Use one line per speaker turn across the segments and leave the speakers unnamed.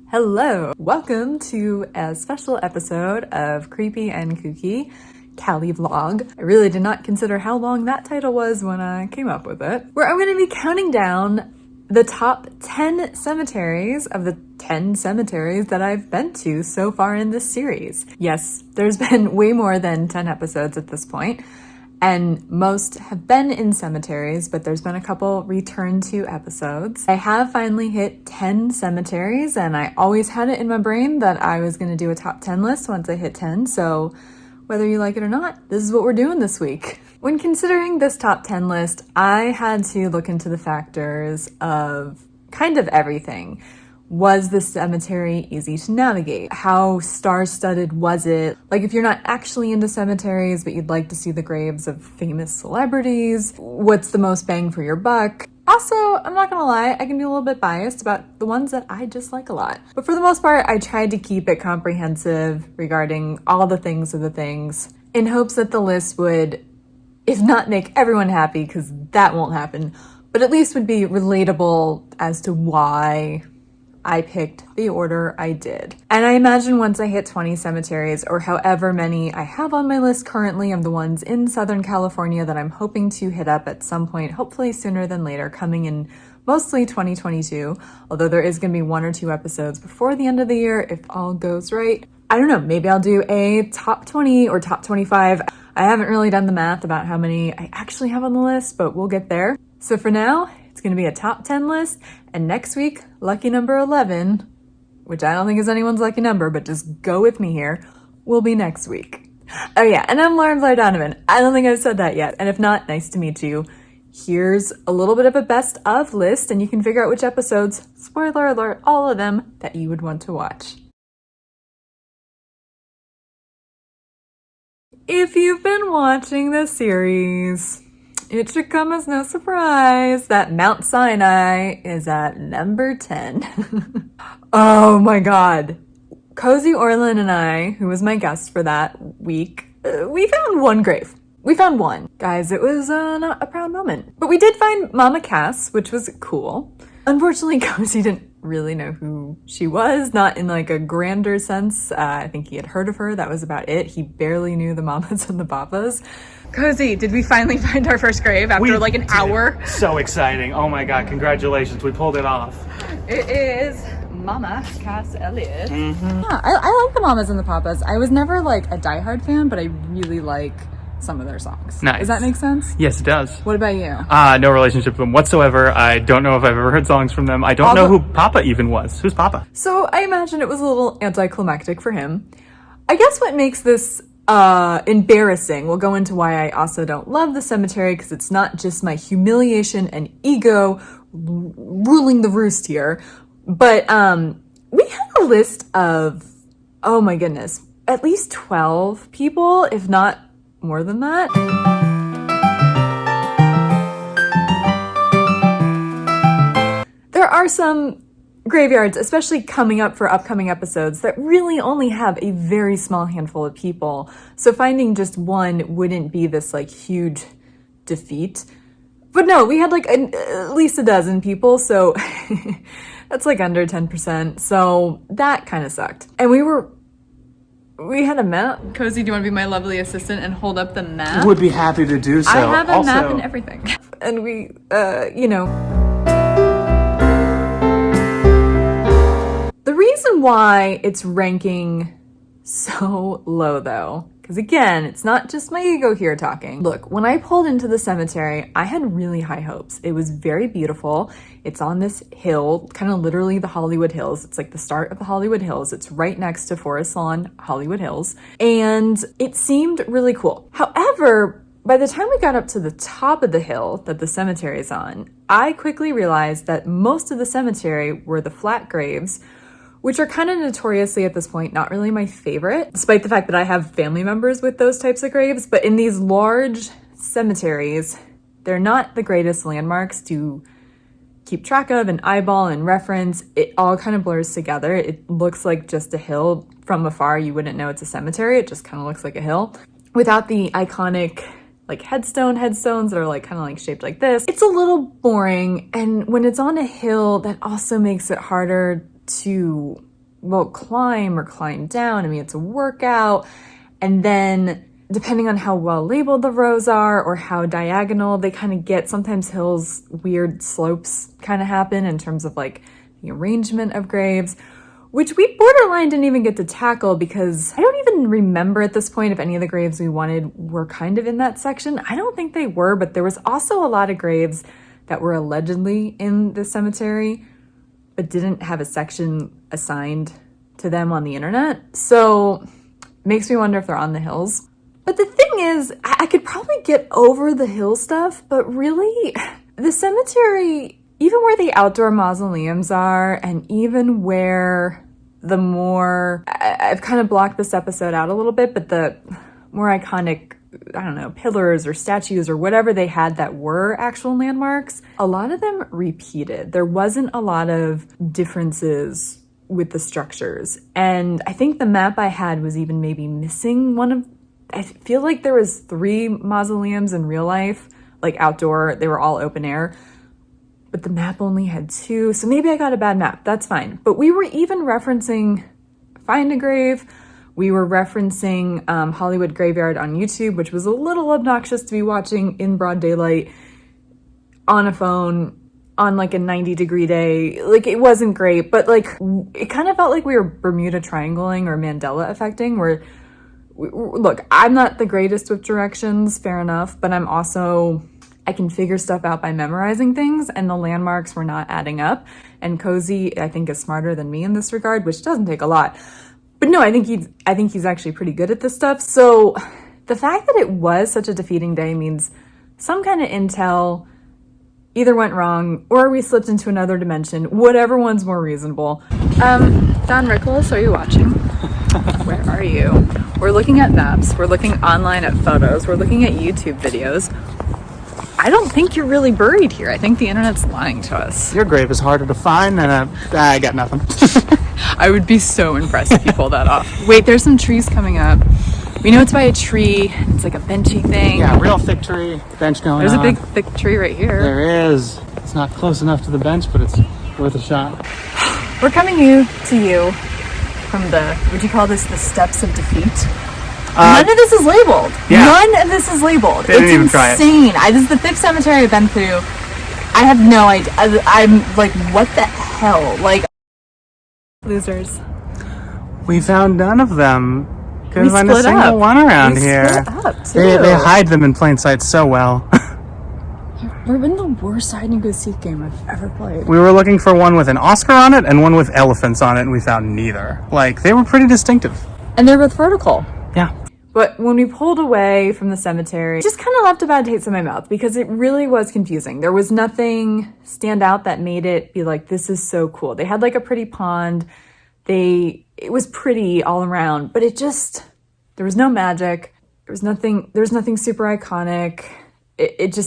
Hello! Welcome to a special episode of Creepy and Kooky Cali vlog. I really did not consider how long that title was when I came up with it. Where I'm going to be counting down the top 10 cemeteries of the 10 cemeteries that I've been to so far in this series. Yes, there's been way more than 10 episodes at this point, and most have been in cemeteries, but there's been a couple return to episodes. I have finally hit 10 cemeteries, and I always had it in my brain that I was going to do a top 10 list once I hit 10, so whether you like it or not, this is what we're doing this week. When considering this top 10 list, I had to look into the factors of kind of everything. Was the cemetery easy to navigate? How star-studded was it? Like, if you're not actually into cemeteries, but you'd like to see the graves of famous celebrities, what's the most bang for your buck? Also, I'm not gonna lie, I can be a little bit biased about the ones that I just like a lot. But for the most part, I tried to keep it comprehensive regarding all the things of the things in hopes that the list would, if not make everyone happy, because that won't happen, but at least would be relatable as to why I picked the order I did. And I imagine once I hit 20 cemeteries, or however many I have on my list currently of the ones in Southern California that I'm hoping to hit up at some point, hopefully sooner than later, coming in mostly 2022, although there is going to be 1 or 2 episodes before the end of the year if all goes right. I don't know, maybe I'll do a top 20 or top 25. I haven't really done the math about how many I actually have on the list, but we'll get there. So for now, it's going to be a top 10 list, and next week, lucky number 11, which I don't think is anyone's lucky number, but just go with me here, will be next week. Oh yeah, and I'm Lauren-Blair Donovan. I don't think I've said that yet, and if not, nice to meet you. Here's a little bit of a best of list, and you can figure out which episodes, spoiler alert, all of them, that you would want to watch. If you've been watching this series, it should come as no surprise that Mount Sinai is at number 10. Oh my god. Cozi, Orlen, and I, who was my guest for that week, we found one grave. We found one. Guys, it was not a proud moment. But we did find Mama Cass, which was cool. Unfortunately, Cozi didn't really know who she was, not in like a grander sense. I think he had heard of her. That was about it. He barely knew the mamas and the papas. Cozi, did we finally find our first grave after like an hour?
So exciting. Oh my god, congratulations. We pulled it off.
It is Mama Cass Elliott. Mm-hmm. Yeah, I like the mamas and the papas. I was never like a diehard fan, but I really like some of their songs.
Nice.
Does that make sense?
Yes, it does.
What about you?
No relationship with them whatsoever. I don't know if I've ever heard songs from them. I don't know who Papa even was. Who's Papa?
So I imagine it was a little anticlimactic for him. I guess what makes this embarrassing, we'll go into why I also don't love the cemetery, because it's not just my humiliation and ego ruling the roost here, but we had a list of, oh my goodness, at least 12 people, if not more than that. There are some graveyards, especially coming up for upcoming episodes, that really only have a very small handful of people. So finding just one wouldn't be this like huge defeat. But no, we had like at least a dozen people, so that's like under 10%. So that kind of sucked. And we had a map. Cozi, do you want to be my lovely assistant and hold up the map?
Would be happy to do so.
I have a map and everything. And we, you know. The reason why it's ranking so low though, because again, it's not just my ego here talking. Look, when I pulled into the cemetery, I had really high hopes. It was very beautiful. It's on this hill, kind of literally the Hollywood Hills. It's like the start of the Hollywood Hills. It's right next to Forest Lawn, Hollywood Hills. And it seemed really cool. However, by the time we got up to the top of the hill that the cemetery is on, I quickly realized that most of the cemetery were the flat graves, which are kind of notoriously at this point not really my favorite, despite the fact that I have family members with those types of graves. But in these large cemeteries, they're not the greatest landmarks to keep track of and eyeball and reference. It all kind of blurs together. It looks like just a hill. From afar, you wouldn't know it's a cemetery. It just kind of looks like a hill without the iconic like headstones that are like kind of like shaped like this. It's a little boring, and when it's on a hill, that also makes it harder to climb or climb down. I mean, it's a workout. And then depending on how well labeled the rows are or how diagonal they kind of get, sometimes hills, weird slopes kind of happen in terms of like the arrangement of graves, which we borderline didn't even get to tackle because I don't even remember at this point if any of the graves we wanted were kind of in that section. I don't think they were, but there was also a lot of graves that were allegedly in the cemetery but didn't have a section assigned to them on the internet. So it makes me wonder if they're on the hills. But the thing is, I could probably get over the hill stuff, but really, the cemetery, even where the outdoor mausoleums are, and even where the more, I've kind of blocked this episode out a little bit, but the more iconic, I don't know, pillars or statues or whatever they had that were actual landmarks, a lot of them repeated. There wasn't a lot of differences with the structures. And I think the map I had was even maybe missing one of, I feel like there was 3 mausoleums in real life, like outdoor, they were all open air, but the map only had 2. So maybe I got a bad map, that's fine. But we were even referencing Find a Grave. We were referencing Hollywood Graveyard on YouTube, which was a little obnoxious to be watching in broad daylight on a phone on like a 90-degree day. Like, it wasn't great, but like it kind of felt like we were Bermuda Triangling or Mandela affecting, where look, I'm not the greatest with directions, fair enough, but I can figure stuff out by memorizing things, and the landmarks were not adding up. And Cozi, I think, is smarter than me in this regard, which doesn't take a lot. But no, I think he's actually pretty good at this stuff. So the fact that it was such a defeating day means some kind of intel either went wrong or we slipped into another dimension, whatever one's more reasonable. Don Rickles, are you watching? Where are you? We're looking at maps, we're looking online at photos, we're looking at YouTube videos. I don't think you're really buried here. I think the internet's lying to us.
Your grave is harder to find, and I got nothing.
I would be so impressed if you pulled that off. Wait, there's some trees coming up. We know it's by a tree. It's like a benchy thing.
Yeah, real thick tree, bench going
There's
on.
a big, thick tree right here.
There is. It's not close enough to the bench, but it's worth a shot.
We're coming to you from the, would you call this the steps of defeat? None of this is labeled.
Yeah.
None of this is labeled.
They didn't
it's
even try it.
insane. This is the 5th cemetery I've been through. I have no idea. I'm like, what the hell? Like, losers.
We found none of them. Couldn't
We
find a
split
single
up.
one around
We
here.
split up, too.
They hide them in plain sight so well.
We're in the worst hide and go seek game I've ever played.
We were looking for one with an Oscar on it and one with elephants on it, and we found neither. Like, they were pretty distinctive.
And they're both vertical.
Yeah.
But when we pulled away from the cemetery, it just kind of left a bad taste in my mouth because it really was confusing. There was nothing stand out that made it be like, this is so cool. They had like a pretty pond. It was pretty all around, but there was no magic. There was nothing super iconic. It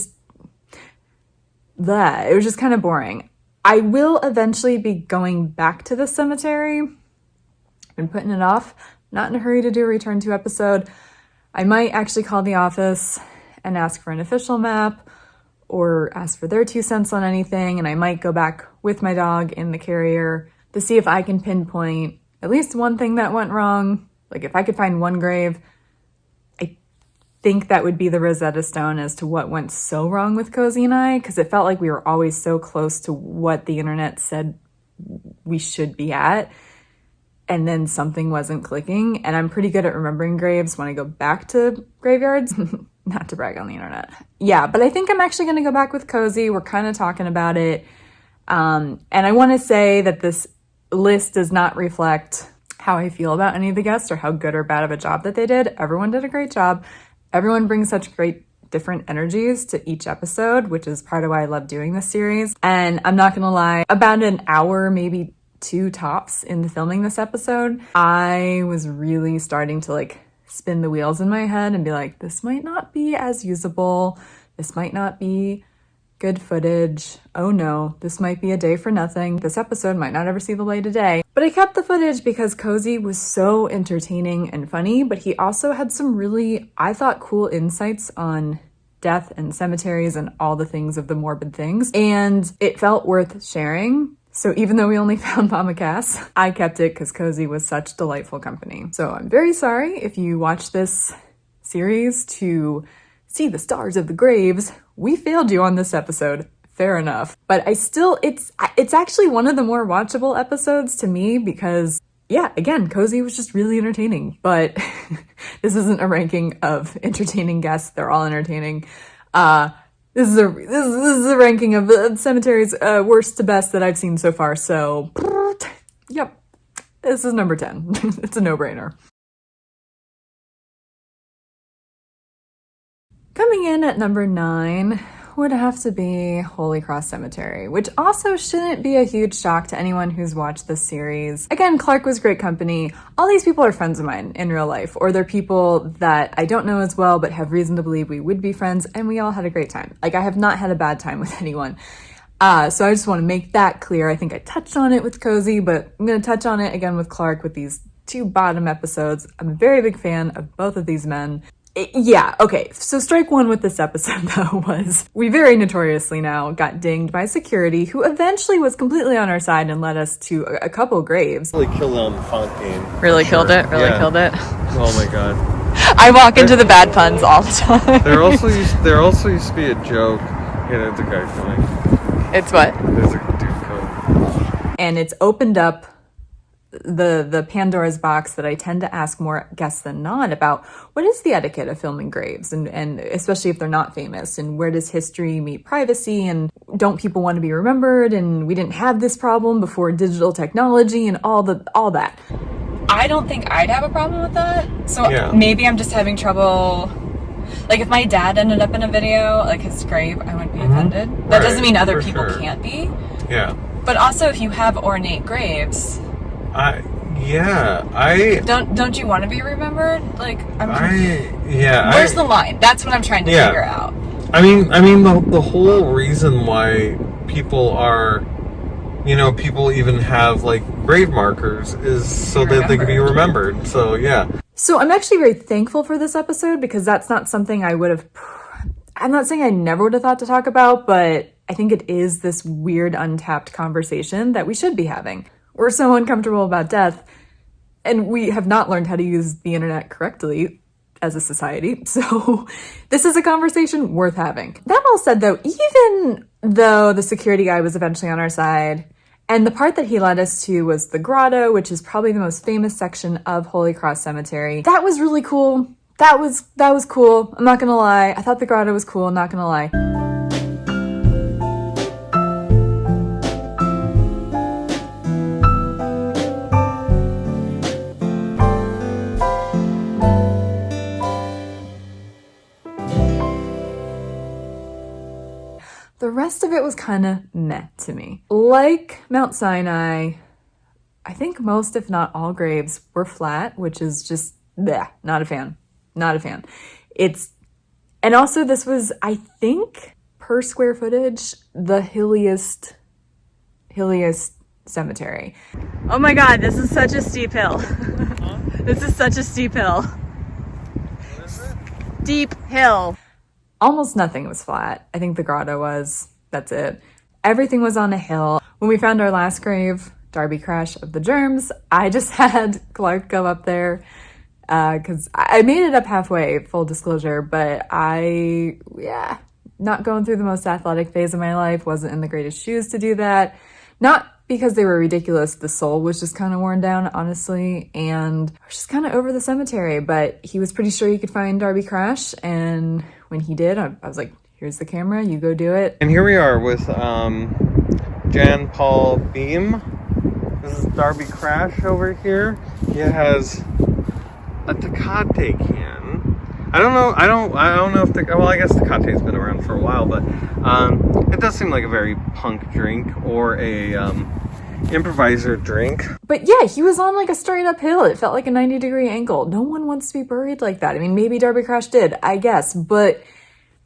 was just kind of boring. I will eventually be going back to the cemetery. I've been putting it off. Not in a hurry to do a return to episode. I might actually call the office and ask for an official map or ask for their 2 cents on anything. And I might go back with my dog in the carrier to see if I can pinpoint at least one thing that went wrong. Like, if I could find one grave, I think that would be the Rosetta Stone as to what went so wrong with Cozi and I, because it felt like we were always so close to what the internet said we should be at. And then something wasn't clicking. And I'm pretty good at remembering graves when I go back to graveyards. Not to brag on the internet. Yeah, but I think I'm actually going to go back with Cozi. We're kind of talking about it. And I want to say that this list does not reflect how I feel about any of the guests or how good or bad of a job that they did. Everyone did a great job. Everyone brings such great different energies to each episode, which is part of why I love doing this series. And I'm not going to lie, about an hour, maybe 2 tops into filming this episode, I was really starting to like spin the wheels in my head and be like, this might not be as usable. This might not be good footage. Oh no, this might be a day for nothing. This episode might not ever see the light of day. But I kept the footage because Cozi was so entertaining and funny, but he also had some really, I thought, cool insights on death and cemeteries and all the things of the morbid things. And it felt worth sharing. So even though we only found Mama Cass, I kept it because Cozi was such delightful company. So I'm very sorry if you watch this series to see the stars of the graves. We failed you on this episode. Fair enough. But it's actually one of the more watchable episodes to me because, yeah, again, Cozi was just really entertaining. But this isn't a ranking of entertaining guests. They're all entertaining. This is a ranking of the Cemeteries worst to best that I've seen so far. So, yep, this is number 10. It's a no-brainer. Coming in at number 9 would have to be Holy Cross Cemetery, which also shouldn't be a huge shock to anyone who's watched this series. Again, Clark was great company. All these people are friends of mine in real life, or they're people that I don't know as well, but have reason to believe we would be friends, and we all had a great time. Like, I have not had a bad time with anyone. So I just want to make that clear. I think I touched on it with Cozi, but I'm going to touch on it again with Clark with these 2 bottom episodes. I'm a very big fan of both of these men. Yeah, okay, so strike 1 with this episode, though, was we very notoriously now got dinged by security, who eventually was completely on our side and led us to a couple graves.
Really killed it on the font game.
Really killed it? Really killed it?
Oh my god.
I walk into the bad puns all the time.
There also used to be a joke. Yeah, there's a guy coming.
It's what?
There's a dude coming.
And it's opened up the Pandora's box that I tend to ask more guests than not about what is the etiquette of filming graves, and especially if they're not famous, and where does history meet privacy, and don't people want to be remembered, and we didn't have this problem before digital technology and all that. I don't think I'd have a problem with that. So maybe I'm just having trouble. Like if my dad ended up in a video, like his grave, I wouldn't be offended. That doesn't mean other people can't be. Yeah. But also if you have ornate graves, don't you want to be remembered? Like, where's the line? That's what I'm trying to figure out.
I mean, the whole reason why people are, people even have like grave markers is so that they can be remembered. So yeah.
So I'm actually very thankful for this episode because that's not something I'm not saying I never would have thought to talk about, but I think it is this weird untapped conversation that we should be having. We're so uncomfortable about death, and we have not learned how to use the internet correctly as a society. So this is a conversation worth having. That all said, though, even though the security guy was eventually on our side, and the part that he led us to was the grotto, which is probably the most famous section of Holy Cross Cemetery, that was really cool. That was cool. I'm not gonna lie. I thought the grotto was cool. I'm not gonna lie. The rest of it was kind of meh to me. Like Mount Sinai, I think most, if not all, graves were flat, which is just bleh, not a fan. Not a fan. And also this was, I think, per square footage, the hilliest cemetery. Oh my god, this is such a steep hill. This is such a steep hill.
What is it?
Steep hill. Almost nothing was flat. I think the grotto was. That's it. Everything was on a hill. When we found our last grave, DARBY Crash of the Germs, I just had Clark go up there because I made it up halfway, full disclosure, but not going through the most athletic phase of my life, wasn't in the greatest shoes to do that. Not because they were ridiculous, the soul was just kind of worn down, honestly, and I was just kind of over the cemetery, but he was pretty sure he could find DARBY Crash, and when he did, I was like, here's the camera, you go do it.
And here we are with Jan Paul Beam. This is DARBY Crash over here. He has a Tecate can. I don't know if I guess Tecate's been around for a while, but it does seem like a very punk drink or a improviser drink.
But yeah, he was on like a straight up hill. It felt like a 90-degree angle. No one wants to be buried like that. I mean, maybe DARBY Crash did, I guess, but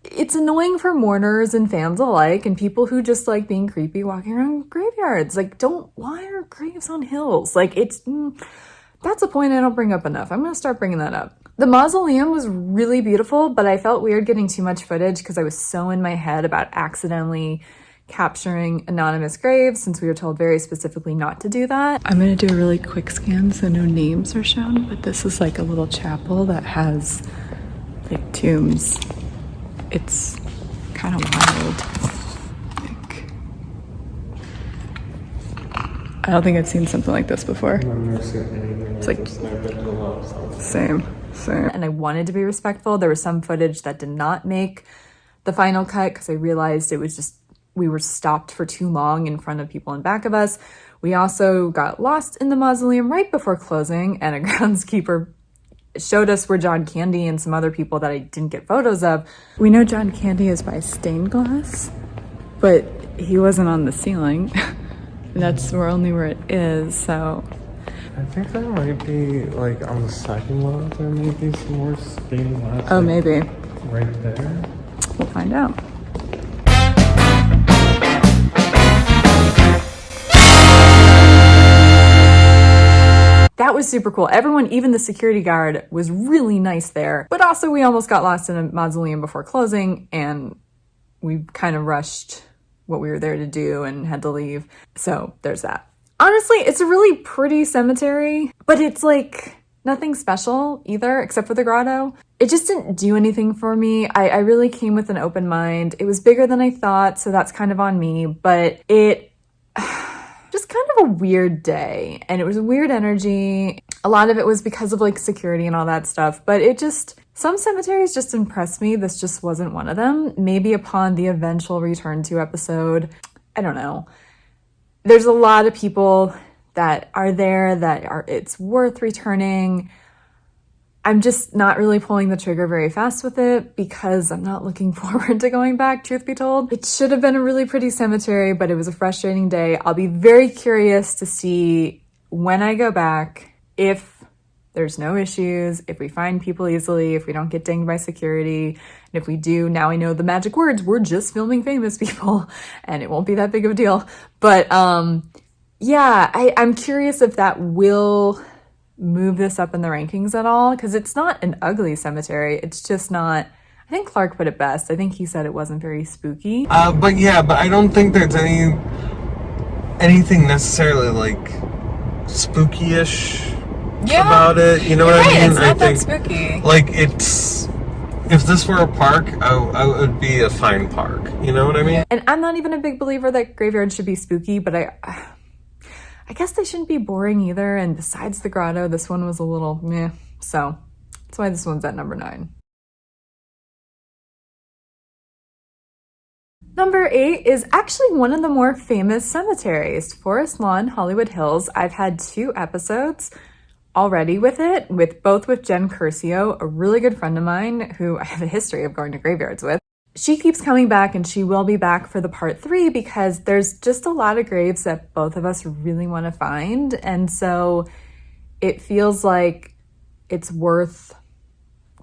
it's annoying for mourners and fans alike and people who just like being creepy walking around graveyards. Like, why are graves on hills? Like, that's a point I don't bring up enough. I'm going to start bringing that up. The mausoleum was really beautiful, but I felt weird getting too much footage because I was so in my head about accidentally capturing anonymous graves since we were told very specifically not to do that. I'm gonna do a really quick scan so no names are shown, but this is like a little chapel that has like tombs. It's kind of wild. I don't think I've seen something like this before. It's like same. And I wanted to be respectful. There was some footage that did not make the final cut because I realized it was just, we were stopped for too long in front of people in back of us. We also got lost in the mausoleum right before closing, and a groundskeeper showed us where John Candy and some other people that I didn't get photos of. We know John Candy is by stained glass, but he wasn't on the ceiling. That's only where it is, so.
I think that might be like on the second level. There may be some more stained glass.
Oh,
like,
maybe.
Right there.
We'll find out. That was super cool. Everyone, even the security guard, was really nice there. But also we almost got lost in a mausoleum before closing, and we kind of rushed what we were there to do and had to leave. So there's that. Honestly, it's a really pretty cemetery, but it's like nothing special either, except for the grotto. It just didn't do anything for me. I really came with an open mind. It was bigger than I thought, so that's kind of on me, but it just kind of a weird day, and it was a weird energy. A lot of it was because of like security and all that stuff, but it just, some cemeteries just impressed me. This just wasn't one of them. Maybe upon the eventual return to episode, I don't know. There's a lot of people that are there that are, it's worth returning. I'm just not really pulling the trigger very fast with it because I'm not looking forward to going back, truth be told. It should have been a really pretty cemetery, but it was a frustrating day. I'll be very curious to see when I go back if there's no issues, if we find people easily, if we don't get dinged by security. And if we do, now I know the magic words, we're just filming famous people and it won't be that big of a deal. But yeah, I'm curious if that will move this up in the rankings at all, because it's not an ugly cemetery. It's just not, I think Clark put it best. I think he said it wasn't very spooky.
But yeah, but I don't think there's anything necessarily like spooky-ish about it. You know what I mean?
It's not that spooky.
Like, it's, if this were a park, I would be a fine park. You know what I mean?
And I'm not even a big believer that graveyards should be spooky, but I guess they shouldn't be boring either. And besides the grotto, this one was a little meh. So that's why this one's at number 9. Number 8 is actually one of the more famous cemeteries, Forest Lawn, Hollywood Hills. I've had 2 episodes already with it, both with Jen Curcio, a really good friend of mine who I have a history of going to graveyards with. She keeps coming back, and she will be back for the part 3 because there's just a lot of graves that both of us really want to find. And so it feels like it's worth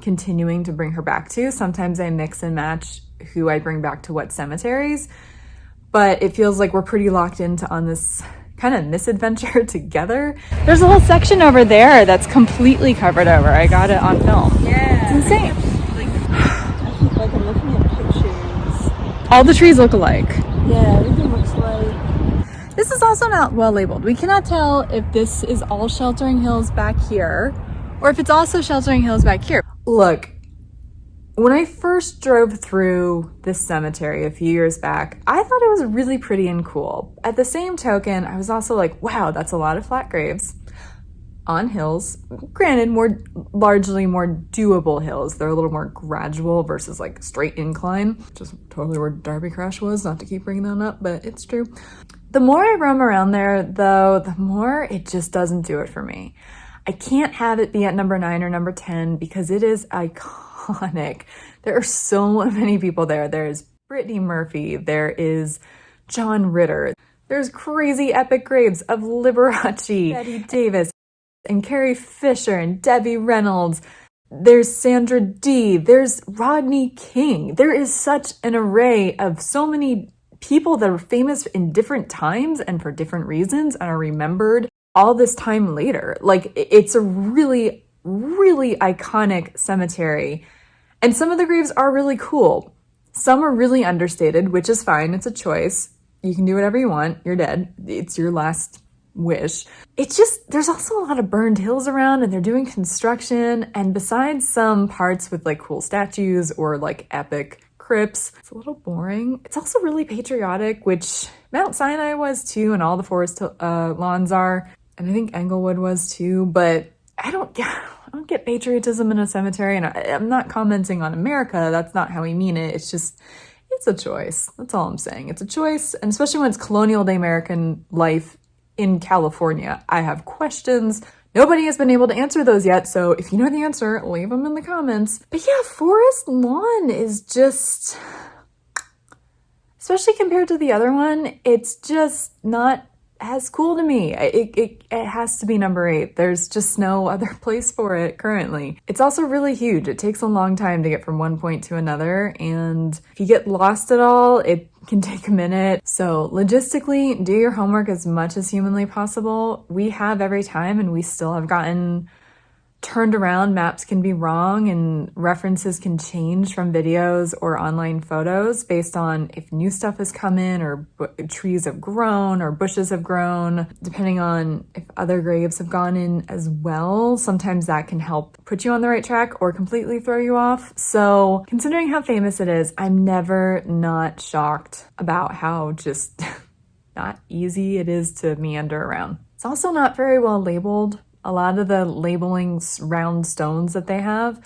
continuing to bring her back to. Sometimes I mix and match who I bring back to what cemeteries, but it feels like we're pretty locked into on this kind of misadventure together. There's a whole section over there that's completely covered over. I got it on film. Yeah. It's insane.
Like I'm looking at pictures.
All the trees look alike.
Yeah, everything looks like.
This is also not well labeled. We cannot tell if this is all Sheltering Hills back here or if it's also Sheltering Hills back here. Look, when I first drove through this cemetery a few years back, I thought it was really pretty and cool. At the same token, I was also like, wow, that's a lot of flat graves on hills. Granted, largely more doable hills. They're a little more gradual versus like straight incline, which is totally where Darby Crash was, not to keep bringing that up, but it's true. The more I roam around there, though, the more it just doesn't do it for me. I can't have it be at number 9 or number 10 because it is iconic. There are so many people there. There's Brittany Murphy. There is John Ritter. There's crazy epic graves of Liberace, Betty Davis, and Carrie Fisher, and Debbie Reynolds. There's Sandra Dee. There's Rodney King. There is such an array of so many people that are famous in different times and for different reasons and are remembered all this time later. Like, it's a really, really iconic cemetery. And some of the graves are really cool. Some are really understated, which is fine. It's a choice. you can do whatever you want. You're dead. It's your last wish. It's just, there's also a lot of burned hills around and they're doing construction. And besides some parts with like cool statues or like epic crypts, it's a little boring. It's also really patriotic, which Mount Sinai was too, and all the forest lawns are. And I think Inglewood was too, but I don't get patriotism in a cemetery. And I'm not commenting on America. That's not how we mean it. It's just, it's a choice. That's all I'm saying. It's a choice. And especially when it's colonial day American life in California. I have questions. Nobody has been able to answer those yet, so if you know the answer, leave them in the comments. But yeah, forest lawn is just, especially compared to the other one, it's just not as cool to me. It has to be number 8. There's just no other place for it currently. It's also really huge. It takes a long time to get from one point to another, and if you get lost at all, it can take a minute. So logistically, do your homework as much as humanly possible. We have every time, and we still have gotten turned around. Maps can be wrong and references can change from videos or online photos based on if new stuff has come in or trees have grown or bushes have grown, depending on if other graves have gone in as well. Sometimes that can help put you on the right track or completely throw you off. So considering how famous it is, I'm never not shocked about how just not easy it is to meander around. It's also not very well labeled. A lot of the labeling round stones that they have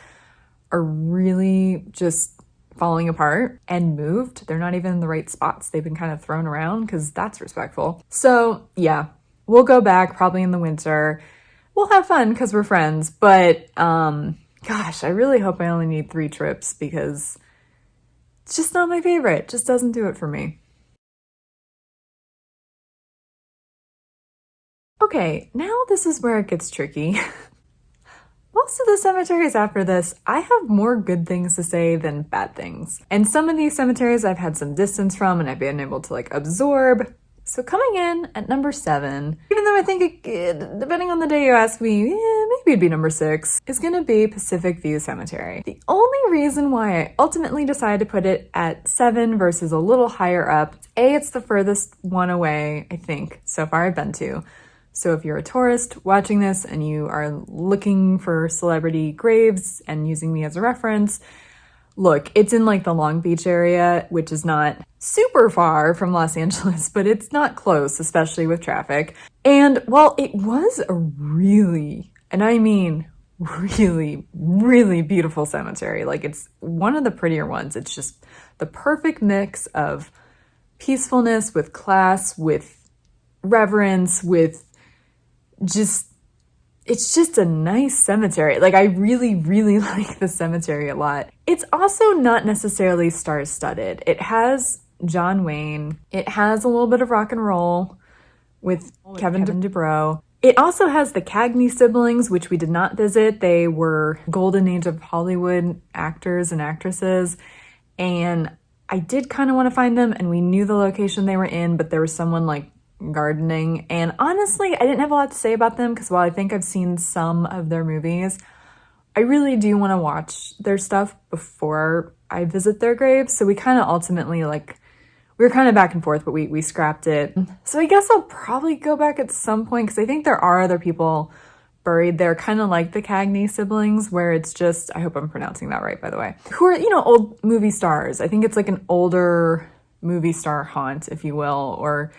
are really just falling apart and moved. They're not even in the right spots. They've been kind of thrown around because that's respectful. So yeah, we'll go back probably in the winter. We'll have fun because we're friends. But gosh, I really hope I only need 3 trips because it's just not my favorite. It just doesn't do it for me. Okay, now this is where it gets tricky. Most of the cemeteries after this, I have more good things to say than bad things. And some of these cemeteries I've had some distance from and I've been able to like absorb. So coming in at number 7, even though I think depending on the day you ask me, maybe it'd be number 6, is gonna be Pacific View Cemetery. The only reason why I ultimately decided to put it at 7 versus a little higher up, it's the furthest one away, I think, so far I've been to. So if you're a tourist watching this and you are looking for celebrity graves and using me as a reference, look, it's in like the Long Beach area, which is not super far from Los Angeles, but it's not close, especially with traffic. And while it was a really, and I mean really, really beautiful cemetery, like it's one of the prettier ones. It's just the perfect mix of peacefulness with class, with reverence, with just, it's just a nice cemetery. Like I really, really like the cemetery a lot. It's also not necessarily star-studded. It has John Wayne. It has a little bit of rock and roll with Kevin DuBrow. It also has the Cagney siblings, which we did not visit. They were golden age of Hollywood actors and actresses. And I did kind of want to find them, and we knew the location they were in, but there was someone like gardening, and honestly I didn't have a lot to say about them because while I think I've seen some of their movies, I really do want to watch their stuff before I visit their graves. So we kind of ultimately like, we were kind of back and forth, but we scrapped it. So I guess I'll probably go back at some point because I think there are other people buried there, kind of like the Cagney siblings, where it's just, I hope I'm pronouncing that right by the way, who are, you know, old movie stars. I think it's like an older movie star haunt, if you will, or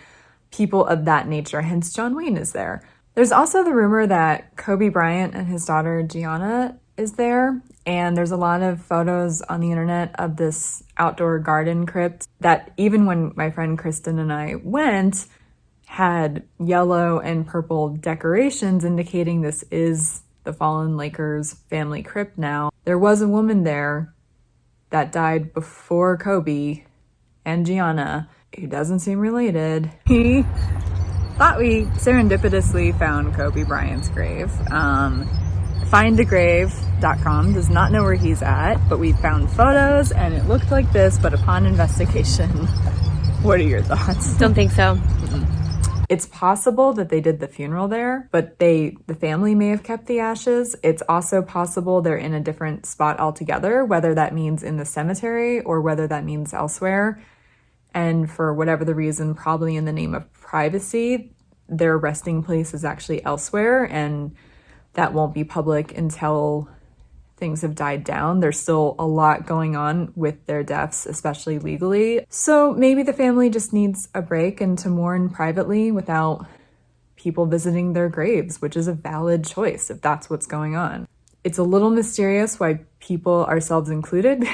people of that nature, hence John Wayne is there. There's also the rumor that Kobe Bryant and his daughter Gianna is there, and there's a lot of photos on the internet of this outdoor garden crypt that even when my friend Kristen and I went, had yellow and purple decorations indicating this is the fallen Lakers family crypt now. There was a woman there that died before Kobe and Gianna, who doesn't seem related. He thought we serendipitously found Kobe Bryant's grave. Findagrave.com does not know where he's at, but we found photos and it looked like this, but upon investigation, what are your thoughts?
Don't think so.
It's possible that they did the funeral there, but the family may have kept the ashes. It's also possible they're in a different spot altogether, whether that means in the cemetery or whether that means elsewhere. And for whatever the reason, probably in the name of privacy, their resting place is actually elsewhere, and that won't be public until things have died down. There's still a lot going on with their deaths, especially legally. So maybe the family just needs a break and to mourn privately without people visiting their graves, which is a valid choice if that's what's going on. It's a little mysterious why people, ourselves included,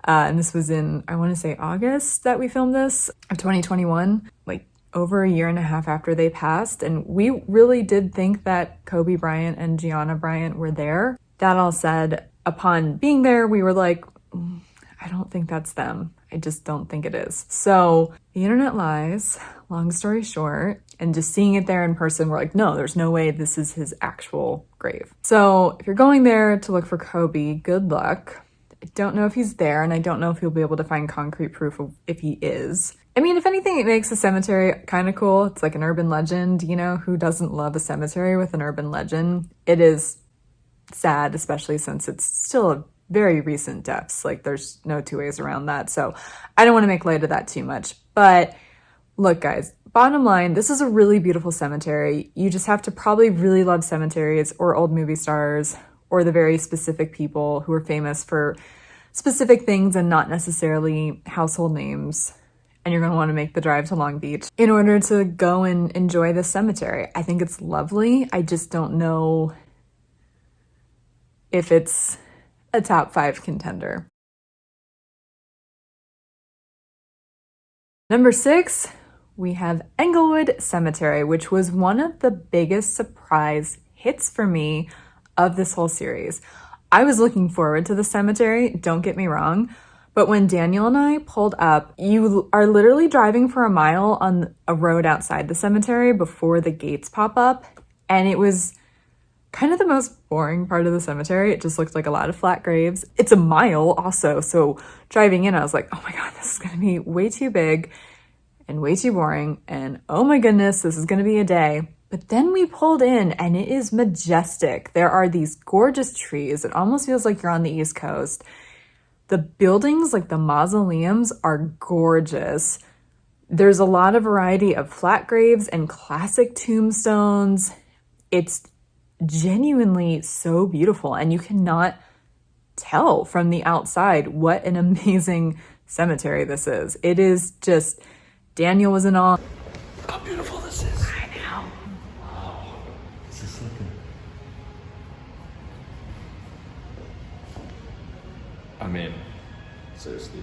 and this was in, I want to say August that we filmed this, of 2021, like over a year and a half after they passed. And we really did think that Kobe Bryant and Gianna Bryant were there. That all said, upon being there, we were like, I don't think that's them. I just don't think it is. So the internet lies, long story short, and just seeing it there in person, we're like, no, there's no way this is his actual grave. So if you're going there to look for Kobe, good luck. I don't know if he's there, and I don't know if you'll be able to find concrete proof of if he is. I mean, if anything, it makes the cemetery kind of cool. It's like an urban legend, you know, who doesn't love a cemetery with an urban legend? It is sad, especially since it's still a very recent deaths. Like, there's no two ways around that. So I don't want to make light of that too much. But look, guys, bottom line, this is a really beautiful cemetery. You just have to probably really love cemeteries or old movie stars or the very specific people who are famous for specific things and not necessarily household names. And you're going to want to make the drive to Long Beach in order to go and enjoy this cemetery. I think it's lovely. I just don't know if it's a top 5 contender. Number 6, we have Inglewood Cemetery, which was one of the biggest surprise hits for me of this whole series. I was looking forward to the cemetery, don't get me wrong, but when Daniel and I pulled up, you are literally driving for a mile on a road outside the cemetery before the gates pop up, and it was kind of the most boring part of the cemetery. It just looked like a lot of flat graves. It's a mile also, so driving in, I was like, oh my god, this is gonna be way too big and way too boring, and oh my goodness, this is gonna be a day. But then we pulled in, and it is majestic. There are these gorgeous trees. It almost feels like you're on the East Coast. The buildings, like the mausoleums, are gorgeous. There's a lot of variety of flat graves and classic tombstones. It's genuinely so beautiful, and you cannot tell from the outside what an amazing cemetery this is. It is just, Daniel was in awe.
Look how beautiful this is.
I know.
Wow. This is looking. I mean, seriously.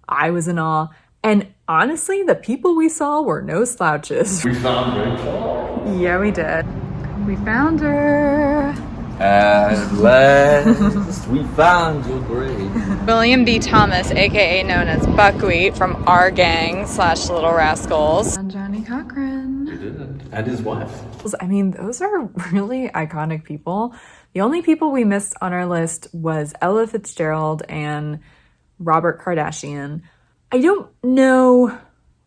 I was in awe. And honestly, the people we saw were no slouches.
We found Rachel.
Yeah, we did. We found her.
At last, we found your grave.
William B. Thomas, aka known as Buckwheat from our gang / Little Rascals. And Johnny Cochran.
We did it. And his wife.
I mean, those are really iconic people. The only people we missed on our list was Ella Fitzgerald and Robert Kardashian. I don't know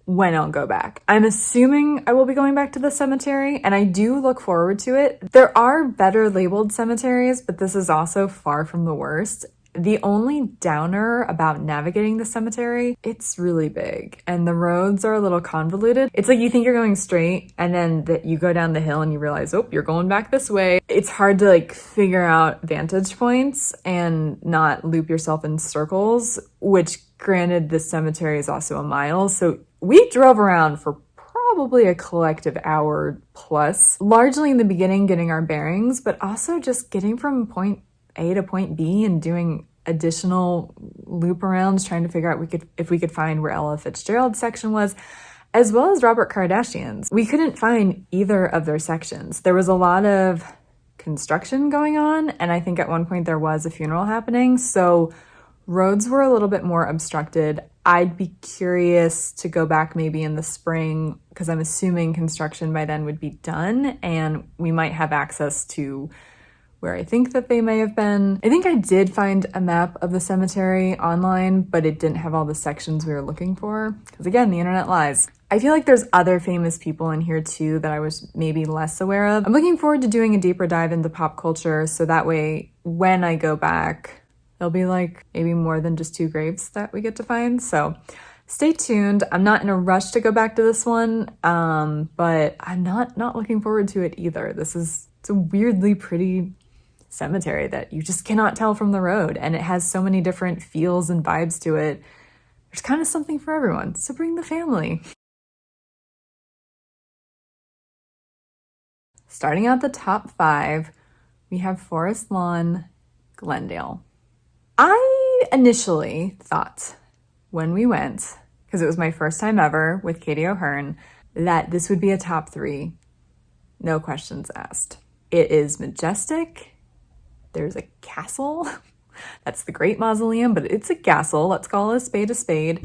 when I'll go back. I'm assuming I will be going back to the cemetery, and I do look forward to it. There are better labeled cemeteries, but this is also far from the worst. The only downer about navigating the cemetery, it's really big, and the roads are a little convoluted. It's like you think you're going straight, and then you go down the hill and you realize, oh, you're going back this way. It's hard to like figure out vantage points and not loop yourself in circles, which granted, this cemetery is also a mile, so we drove around for probably a collective hour plus, largely in the beginning getting our bearings, but also just getting from point A to point B and doing additional loop arounds, trying to figure out if we could find where Ella Fitzgerald's section was, as well as Robert Kardashian's. We couldn't find either of their sections. There was a lot of construction going on, and I think at one point there was a funeral happening, so roads were a little bit more obstructed. I'd be curious to go back maybe in the spring, because I'm assuming construction by then would be done and we might have access to where I think that they may have been. I think I did find a map of the cemetery online, but it didn't have all the sections we were looking for, because again, the internet lies. I feel like there's other famous people in here too that I was maybe less aware of. I'm looking forward to doing a deeper dive into pop culture, so that way when I go back, there'll be like maybe more than just 2 graves that we get to find. So Stay tuned. I'm not in a rush to go back to this one, but I'm not looking forward to it either. It's a weirdly pretty cemetery that you just cannot tell from the road, and it has so many different feels and vibes to it. There's kind of something for everyone, so bring the family. Starting out the top 5, we have Forest Lawn, Glendale. I initially thought when we went, because it was my first time ever with Katie O'Hearn, that this would be a top 3, no questions asked. It is majestic. There's a castle. That's the Great Mausoleum, but it's a castle. Let's call a spade a spade.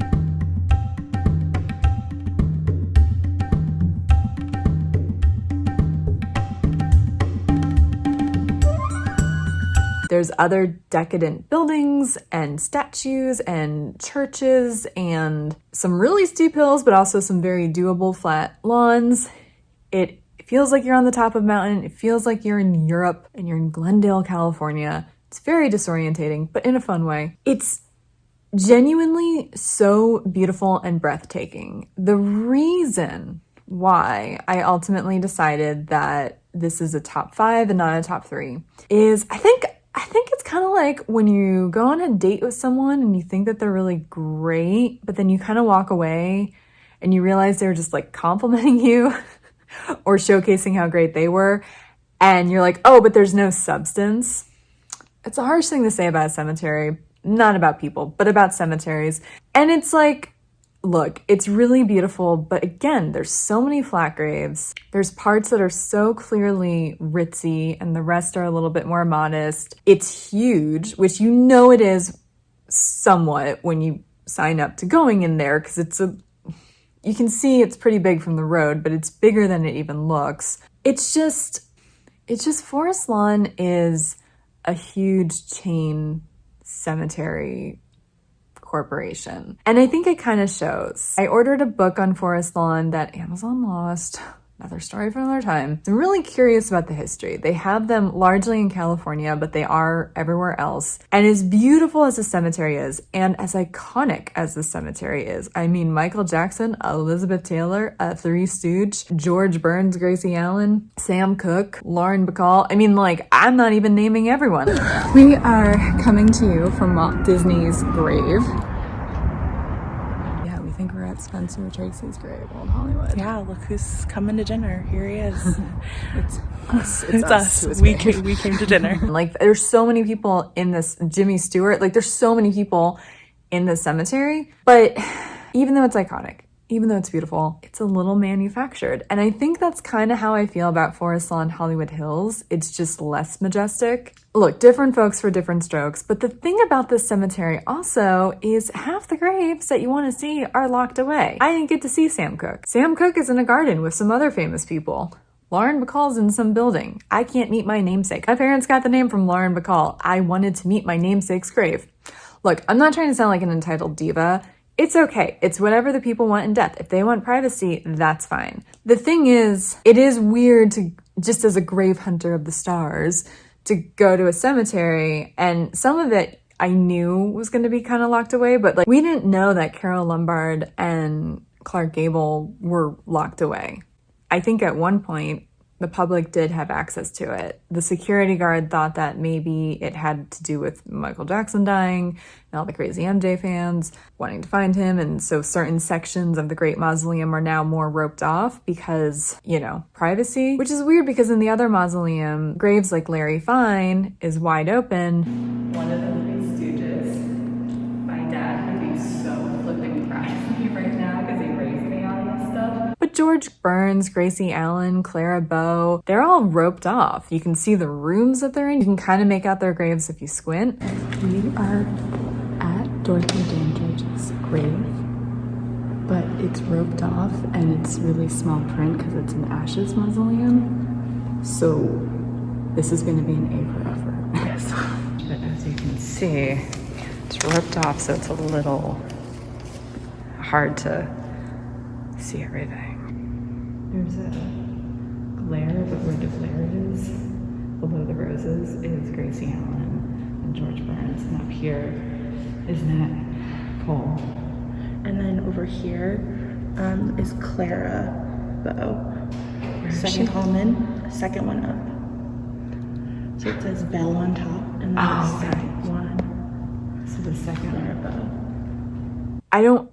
There's other decadent buildings and statues and churches and some really steep hills, but also some very doable flat lawns. It feels like you're on the top of a mountain. It feels like you're in Europe and you're in Glendale, California. It's very disorientating, but in a fun way. It's genuinely so beautiful and breathtaking. The reason why I ultimately decided that this is a top 5 and not a top 3 is I think it's kind of like when you go on a date with someone and you think that they're really great, but then you kind of walk away and you realize they're just like complimenting you or showcasing how great they were. And you're like, oh, but there's no substance. It's a harsh thing to say about a cemetery, not about people, but about cemeteries. And it's like, look, it's really beautiful, but again, there's so many flat graves. There's parts that are so clearly ritzy and the rest are a little bit more modest. It's huge, which you know it is somewhat when you sign up to going in there, because you can see it's pretty big from the road, but it's bigger than it even looks. It's just Forest Lawn is a huge chain cemetery corporation. And I think it kind of shows. I ordered a book on Forest Lawn that Amazon lost. Another story for another time. I'm really curious about the history. They have them largely in California, but they are everywhere else. And as beautiful as the cemetery is, and as iconic as the cemetery is, I mean, Michael Jackson, Elizabeth Taylor, Three Stooge, George Burns, Gracie Allen, Sam Cooke, Lauren Bacall. I mean, like, I'm not even naming everyone. We are coming to you from Walt Disney's grave. I think we're at Spencer Tracy's grave, Old Hollywood.
Yeah, look who's coming to dinner. Here he is.
It's us.
We came to dinner.
Like, there's so many people in this, Jimmy Stewart, like, there's so many people in this cemetery. But even though it's iconic, even though it's beautiful, it's a little manufactured. And I think that's kind of how I feel about Forest Lawn Hollywood Hills. It's just less majestic. Look, different folks for different strokes. But the thing about this cemetery also is half the graves that you want to see are locked away. I didn't get to see Sam Cooke. Sam Cooke is in a garden with some other famous people. Lauren Bacall's in some building. I can't meet my namesake. My parents got the name from Lauren Bacall. I wanted to meet my namesake's grave. Look, I'm not trying to sound like an entitled diva. It's okay. It's whatever the people want in death. If they want privacy, that's fine. The thing is, it is weird to, just as a grave hunter of the stars, to go to a cemetery, and some of it I knew was going to be kind of locked away, but like, we didn't know that Carole Lombard and Clark Gable were locked away. I think at one point, the public did have access to it. The security guard thought that maybe it had to do with Michael Jackson dying and all the crazy MJ fans wanting to find him. And so certain sections of the Great Mausoleum are now more roped off because, you know, privacy, which is weird because in the other mausoleum, graves like Larry Fine is wide open. One of the Three Stooges, my dad would be so flipping proud of me right now because he raised me on this stuff. But George Burns, Gracie Allen, Clara Bow, they're all roped off. You can see the rooms that they're in. You can kind of make out their graves if you squint. We are at Dorothy Dandridge's grave, but it's roped off and it's really small print because it's an ashes mausoleum. So this is going to be an A forever. Yes. But as you can see, it's roped off, so it's a little hard to see everything. There's a glare, but where the glare is, below the roses, is Gracie Allen and George Burns, and up here is Nat Cole.
And then over here is Clara Bow. Second Hallman, second one up. So it says Bell on top, and then the second one.
So the second
Clara Bow.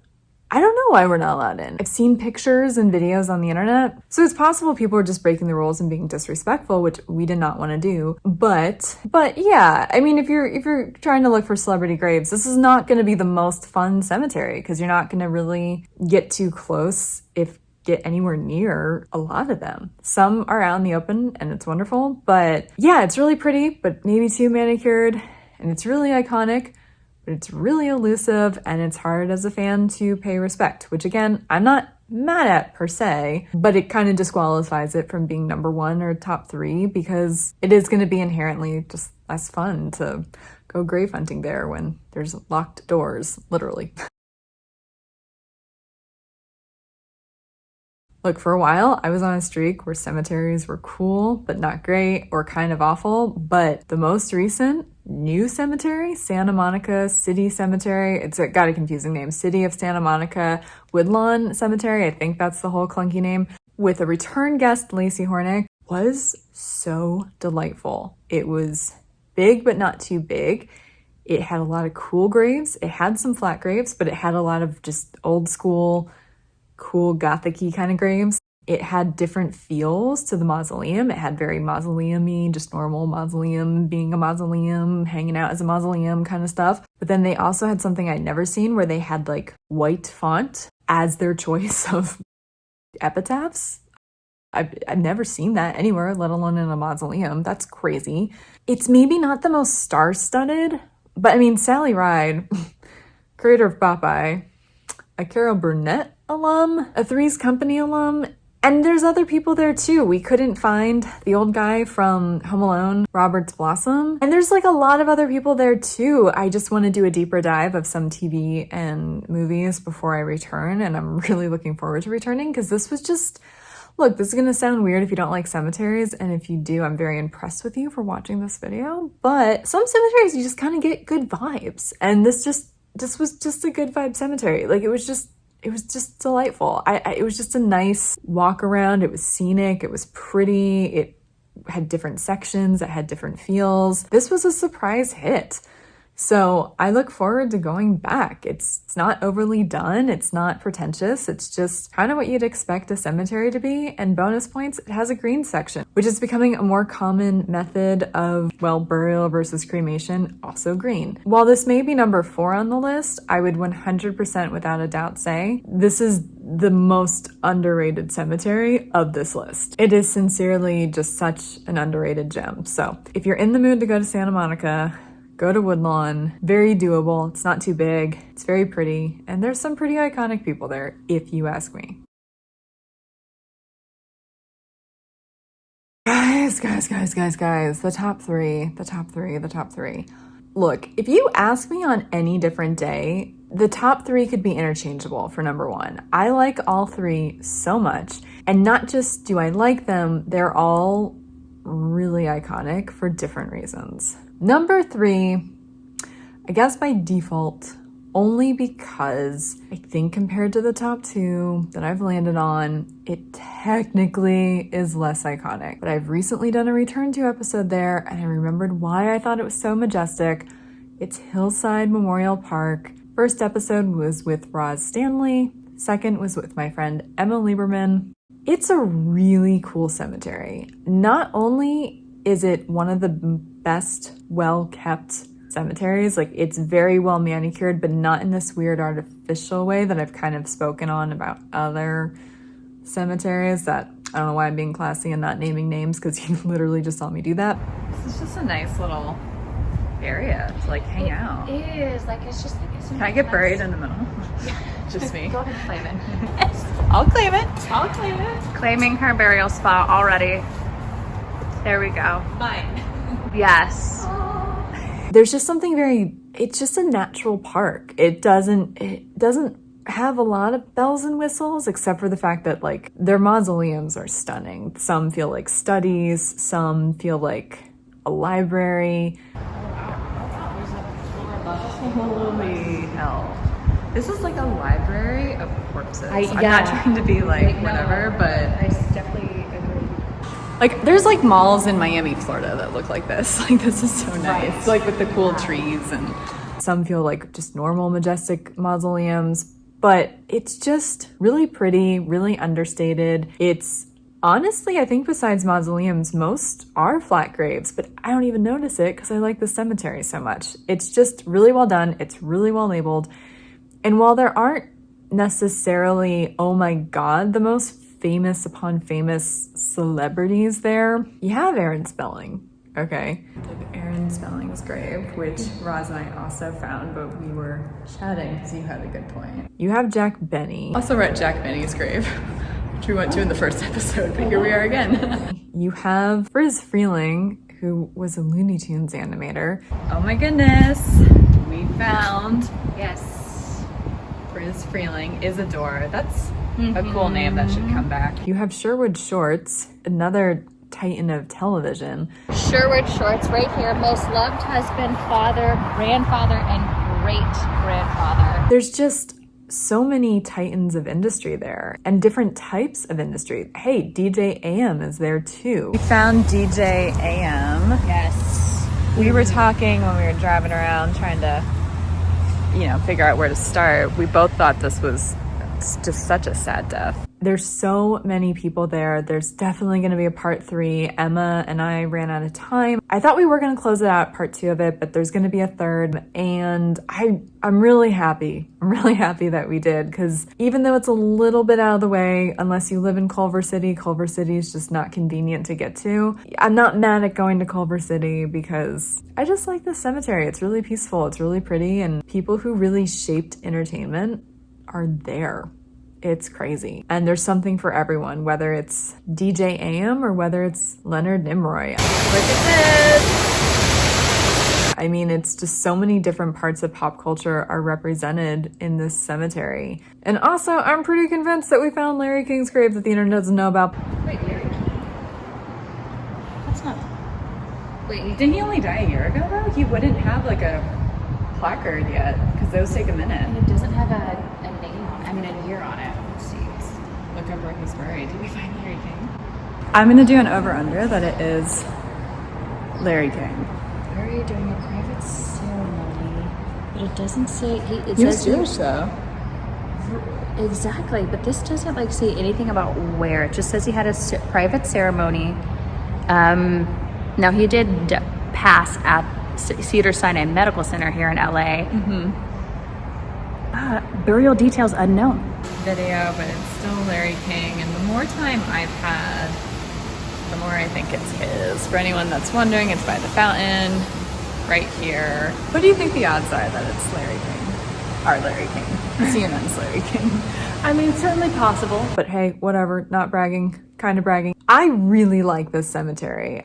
I don't know why we're not allowed in. I've seen pictures and videos on the internet, so it's possible people are just breaking the rules and being disrespectful, which we did not want to do. But yeah, I mean, if you're trying to look for celebrity graves, this is not going to be the most fun cemetery because you're not going to really get too close if get anywhere near a lot of them. Some are out in the open and it's wonderful, but yeah, it's really pretty, but maybe too manicured, and it's really iconic. It's really elusive, and it's hard as a fan to pay respect, which again, I'm not mad at per se, but it kind of disqualifies it from being number one or top three because it is going to be inherently just less fun to go grave hunting there when there's locked doors, literally. Look, for a while, I was on a streak where cemeteries were cool, but not great, or kind of awful, but the most recent new cemetery, Santa Monica City Cemetery, it's got a confusing name, City of Santa Monica Woodlawn Cemetery, I think that's the whole clunky name, with a return guest, Lacy Hornick, was so delightful. It was big, but not too big. It had a lot of cool graves. It had some flat graves, but it had a lot of just old school, cool gothic-y kind of graves. It had different feels to the mausoleum. It had very mausoleum-y, just normal mausoleum, being a mausoleum, hanging out as a mausoleum kind of stuff. But then they also had something I'd never seen where they had like white font as their choice of epitaphs. I've never seen that anywhere, let alone in a mausoleum. That's crazy. It's maybe not the most star-studded, but I mean, Sally Ride, creator of Popeye, a Carol Burnett alum, a Three's Company alum, and there's other people there too. We couldn't find the old guy from Home Alone, Robert's Blossom. And there's like a lot of other people there too. I just want to do a deeper dive of some TV and movies before I return. And I'm really looking forward to returning because this was just, look, this is going to sound weird if you don't like cemeteries. And if you do, I'm very impressed with you for watching this video. But some cemeteries, you just kind of get good vibes. And this was just a good vibe cemetery. Like it was just delightful. It was just a nice walk around. It was scenic. It was pretty. It had different sections. It had different feels. This was a surprise hit. So I look forward to going back. It's not overly done. It's not pretentious. It's just kind of what you'd expect a cemetery to be. And bonus points, it has a green section, which is becoming a more common method of, well, burial versus cremation, also green. While this may be number 4 on the list, I would 100% without a doubt say this is the most underrated cemetery of this list. It is sincerely just such an underrated gem. So if you're in the mood to go to Santa Monica, go to Woodlawn. Very doable. It's not too big. It's very pretty. And there's some pretty iconic people there, if you ask me. Guys. The top three. Look, if you ask me on any different day, the top 3 could be interchangeable for number 1. I like all 3 so much. And not just do I like them, they're all really iconic for different reasons. Number 3, I guess by default, only because I think compared to the top 2 that I've landed on, it technically is less iconic. But I've recently done a return to episode there, and I remembered why I thought it was so majestic. It's Hillside Memorial Park. First episode was with Roz Stanley. Second was with my friend Emma Lieberman. It's a really cool cemetery. Not only is it one of the best well-kept cemeteries, like it's very well manicured, but not in this weird artificial way that I've kind of spoken on about other cemeteries that I don't know why I'm being classy and not naming names because you literally just saw me do that. This is just a nice little area to like hang out.
It is, like it's just like it's
Can I get buried in the middle? Just me.
Go ahead and claim it.
I'll claim it.
I'll claim it.
Claiming her burial spot already. There we go.
Mine.
Yes. There's just something it's just a natural park. It doesn't have a lot of bells and whistles except for the fact that like their mausoleums are stunning. Some feel like studies, some feel like a library. Holy hell. This is like a library of corpses. I'm
yeah.
not trying to be like whatever, but
I definitely agree.
like there's like malls in Miami, Florida that look like this. Like this is so nice. Like with the cool trees, and some feel like just normal majestic mausoleums, but it's just really pretty, really understated. It's honestly, I think besides mausoleums, most are flat graves, but I don't even notice it because I like the cemetery so much. It's just really well done. It's really well labeled. And while there aren't necessarily, oh my God, the most famous upon famous celebrities there, you have Aaron Spelling, okay? Like Aaron Spelling's grave, which Roz and I also found, but we were chatting because you had a good point. You have Jack Benny. Also we're at Jack Benny's grave, which we went to in the first episode, but here we are again. You have Friz Freeling, who was a Looney Tunes animator. Oh my goodness, we found,
Yes.
Friz Freeling, Isadore. That's a cool name that should come back. You have Sherwood Shorts, another titan of television.
Sherwood Shorts right here. Most loved husband, father, grandfather, and great-grandfather.
There's just so many titans of industry there and different types of industry. Hey, DJ AM is there too. We found DJ AM.
Yes.
We were talking when we were driving around trying to, you know, figure out where to start. We both thought this was just such a sad death. There's so many people there. There's definitely going to be a part 3. Emma and I ran out of time. I thought we were going to close it out, part 2 of it, but there's going to be a third. And I'm really happy. I'm really happy that we did, because even though it's a little bit out of the way, unless you live in Culver City is just not convenient to get to. I'm not mad at going to Culver City because I just like this cemetery. It's really peaceful. It's really pretty. And people who really shaped entertainment are there. It's crazy. And there's something for everyone, whether it's DJ AM or whether it's Leonard Nimoy. Look at this! I mean, it's just so many different parts of pop culture are represented in this cemetery. And also, I'm pretty convinced that we found Larry King's grave that the internet doesn't know about.
Wait, Larry King? That's not... Wait,
Didn't he only die a year ago, though? He wouldn't have like a placard yet, because those take a minute.
and it doesn't have a name on it. I mean, a year on it. Let's see.
Look up where he's buried. Did we find Larry King? I'm gonna do an over-under that it is Larry King.
Buried during a private ceremony. But it doesn't say... It
He was
says
Jewish, though.
Exactly, but this doesn't like say anything about where. It just says he had a private ceremony. Now he did pass at Sinai Medical Center here in LA. Burial details unknown.
Video, but it's still Larry King. And the more time I've had, the more I think it's his. For anyone that's wondering, it's by the fountain, right here. What do you think the odds are that it's Larry King? Or Larry King. CNN's Larry King.
I mean, certainly possible.
But hey, whatever, not bragging, kind of bragging. I really like this cemetery.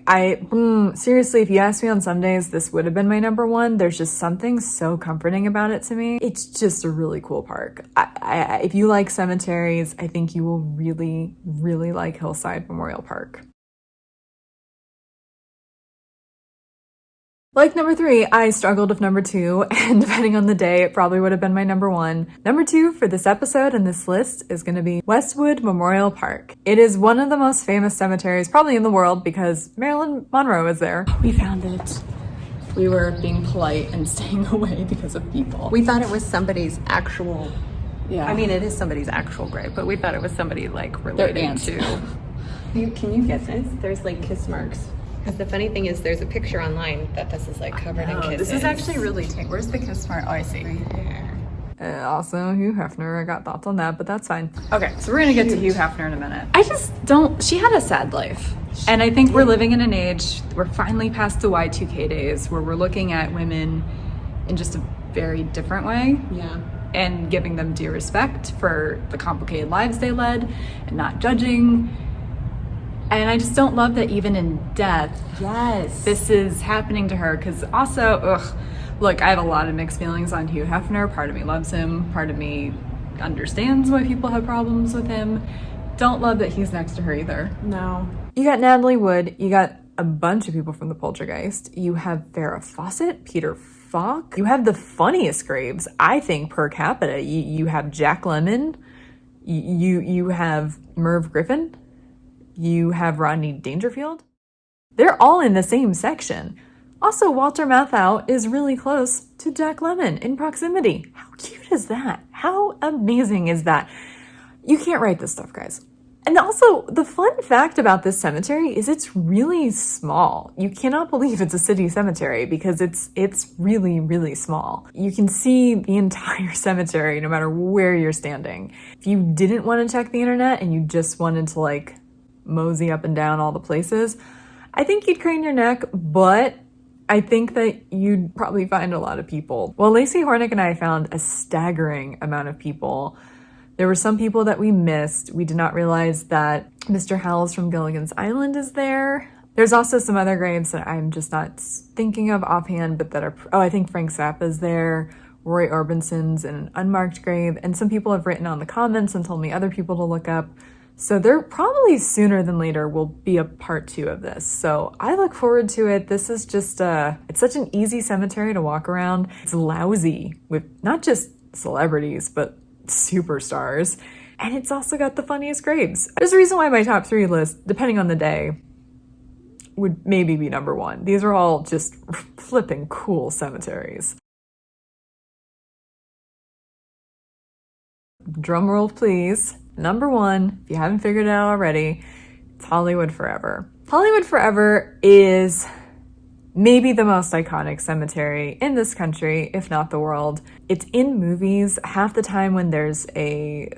Seriously, if you asked me on some days, this would have been my number 1. There's just something so comforting about it to me. It's just a really cool park. If you like cemeteries, I think you will really, really like Hillside Memorial Park. Like number 3, I struggled with number 2, and depending on the day, it probably would have been my number 1. Number 2 for this episode and this list is going to be Westwood Memorial Park. It is one of the most famous cemeteries probably in the world because Marilyn Monroe is there. We found it. We were being polite and staying away because of people.
We thought it was somebody's actual,
Yeah.
I mean, it is somebody's actual grave, but we thought it was somebody like related
aunt.
to.
Can you get this?
There's like kiss marks. Because the funny thing is there's a picture online that this is like covered in kisses.
This is actually really Where's the kiss mark? Oh, I see.
right there.
Also, Hugh Hefner. I got thoughts on that, but that's fine. Okay, so we're gonna get to Hugh Hefner in a minute. I just don't. She had a sad life, and I think we're living in an age. We're finally past the Y2K days where we're looking at women in just a very different way.
Yeah.
And giving them due respect for the complicated lives they led, and not judging. And I just don't love that even in death,
Yes.
this is happening to her. Because also, look, I have a lot of mixed feelings on Hugh Hefner. Part of me loves him. Part of me understands why people have problems with him. Don't love that he's next to her either.
No.
You got Natalie Wood. You got a bunch of people from The Poltergeist. You have Farrah Fawcett, Peter fuck? You have the funniest graves, I think, per capita. You have Jack Lemmon. You have Merv Griffin. You have Rodney Dangerfield. They're all in the same section. Also, Walter Matthau is really close to Jack Lemmon in proximity. How cute is that? How amazing is that? You can't write this stuff, guys. And also, the fun fact about this cemetery is it's really small. You cannot believe it's a city cemetery because it's really, really small. You can see the entire cemetery no matter where you're standing. If you didn't want to check the internet and you just wanted to like mosey up and down all the places, I think you'd crane your neck, but I think that you'd probably find a lot of people. Well, Lacy, Hornick, and I found a staggering amount of people. There were some people that we missed. We did not realize that Mr. Howells from Gilligan's Island is there. There's also some other graves that I'm just not thinking of offhand, but that are, I think Frank Zappa's there. Roy Orbison's in an unmarked grave. And some people have written on the comments and told me other people to look up. So there probably sooner than later will be a part 2 of this. So I look forward to it. This is just, it's such an easy cemetery to walk around. It's lousy with not just celebrities, but superstars. And it's also got the funniest graves. There's a reason why my top 3 list, depending on the day, would maybe be number 1. These are all just flipping cool cemeteries. Drum roll, please. Number 1, if you haven't figured it out already, it's Hollywood Forever. Hollywood Forever is maybe the most iconic cemetery in this country, if not the world. It's in movies half the time when there's a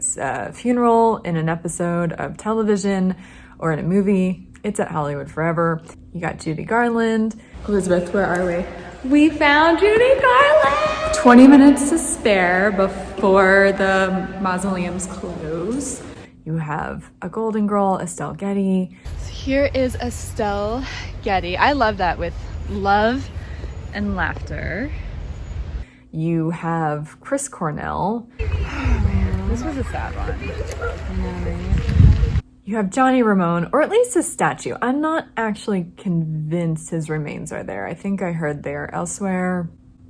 funeral in an episode of television or in a movie. It's at Hollywood Forever. You got Judy Garland. Elizabeth, where are we? We found Judy Garland! 20 minutes to spare before the mausoleums close. You have a Golden Girl, Estelle Getty.
So here is Estelle Getty. I love that, with love and laughter.
You have Chris Cornell.
This was a sad one.
You have Johnny Ramone, or at least his statue. I'm not actually convinced his remains are there. I think I heard they are elsewhere,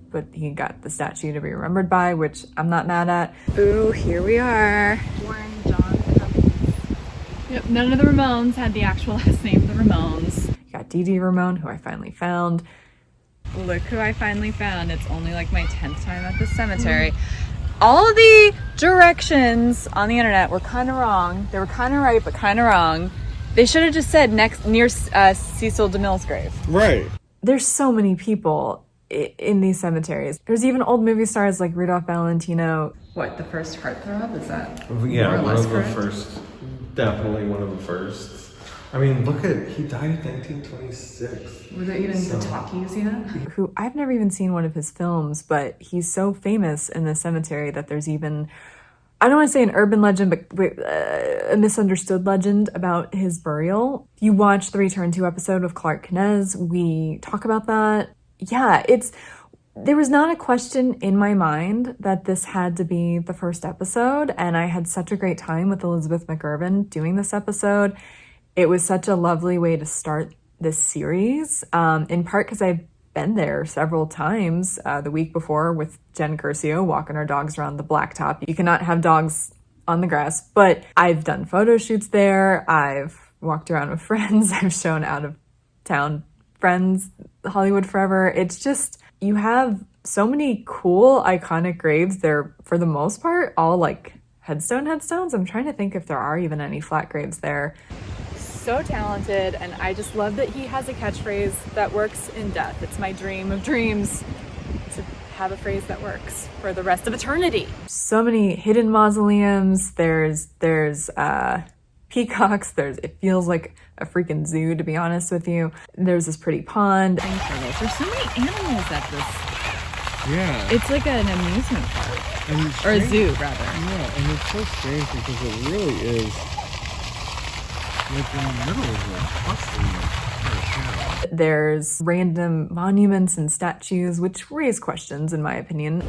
but he got the statue to be remembered by, which I'm not mad at.
Ooh, here we are.
Warren John.
Yep, none of the Ramones had the actual last name of the Ramones.
You got Dee Dee Ramone, who I finally found.
Look who I finally found. It's only like my 10th time at this cemetery. All of the directions on the internet were kind of wrong. They were kind of right, but kind of wrong. They should have just said near Cecil DeMille's grave.
Right.
There's so many people in these cemeteries. There's even old movie stars like Rudolph Valentino.
What, the first heartthrob? Is that?
Yeah, one of the
correct?
first. Definitely one of the first. I mean, look at, he died in 1926.
Were there even the talkies yet?
Who I've never even seen one of his films, but he's so famous in the cemetery that there's even, I don't want to say an urban legend, but a misunderstood legend about his burial. If you watch the Return to episode with Clark Canez, we talk about that. Yeah, there was not a question in my mind that this had to be the first episode, and I had such a great time with Elizabeth McGurven doing this episode. It was such a lovely way to start this series, in part because I've been there several times the week before with Jen Curcio walking our dogs around the blacktop. You cannot have dogs on the grass, but I've done photo shoots there. I've walked around with friends. I've shown out of town friends Hollywood Forever. It's just, you have so many cool, iconic graves. They're, for the most part, all like headstones. I'm trying to think if there are even any flat graves there. So talented, and I just love that he has a catchphrase that works in death. It's my dream of dreams to have a phrase that works for the rest of eternity. So many hidden mausoleums. There's peacocks. It feels like a freaking zoo, to be honest with you. There's this pretty pond.
There's so many animals at this.
Yeah.
It's like an amusement park. Or a zoo, rather.
Yeah, and it's so strange because it really is like in the middle of a cluster.
There's random monuments and statues, which raise questions, in my opinion.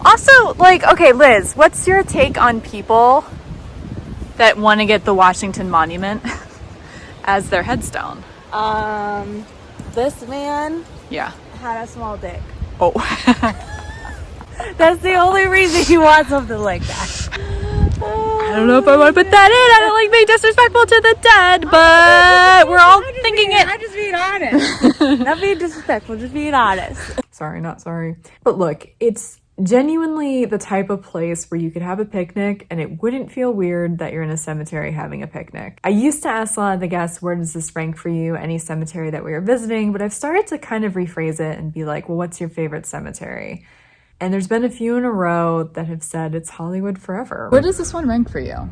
Also, okay, Liz, what's your take on people that want to get the Washington Monument as their headstone?
This man
Yeah.
had a small dick.
Oh.
That's the only reason you want something like that.
I don't know if I want to put that in. I don't like being disrespectful to the dead, but we're all thinking it.
I'm just being honest. Not being disrespectful, just being honest.
Sorry, not sorry. But look, it's genuinely the type of place where you could have a picnic and it wouldn't feel weird that you're in a cemetery having a picnic. I used to ask a lot of the guests, where does this rank for you, any cemetery that we are visiting, but I've started to kind of rephrase it and be like, well, what's your favorite cemetery? And there's been a few in a row that have said it's Hollywood forever.
Where does this one rank for you?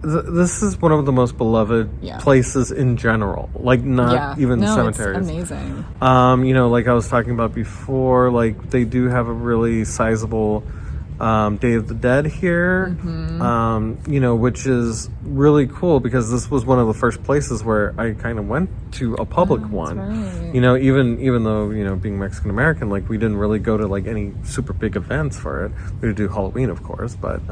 This is one of the most beloved places in general. Like, not even cemeteries.
It's amazing.
You know, like I was talking about before, like they do have a really sizable Day of the Dead here. You know, which is really cool because this was one of the first places where I kind of went to a public one.
Right.
You know, even though, you know, being Mexican American, like we didn't really go to like any super big events for it. We would do Halloween, of course, but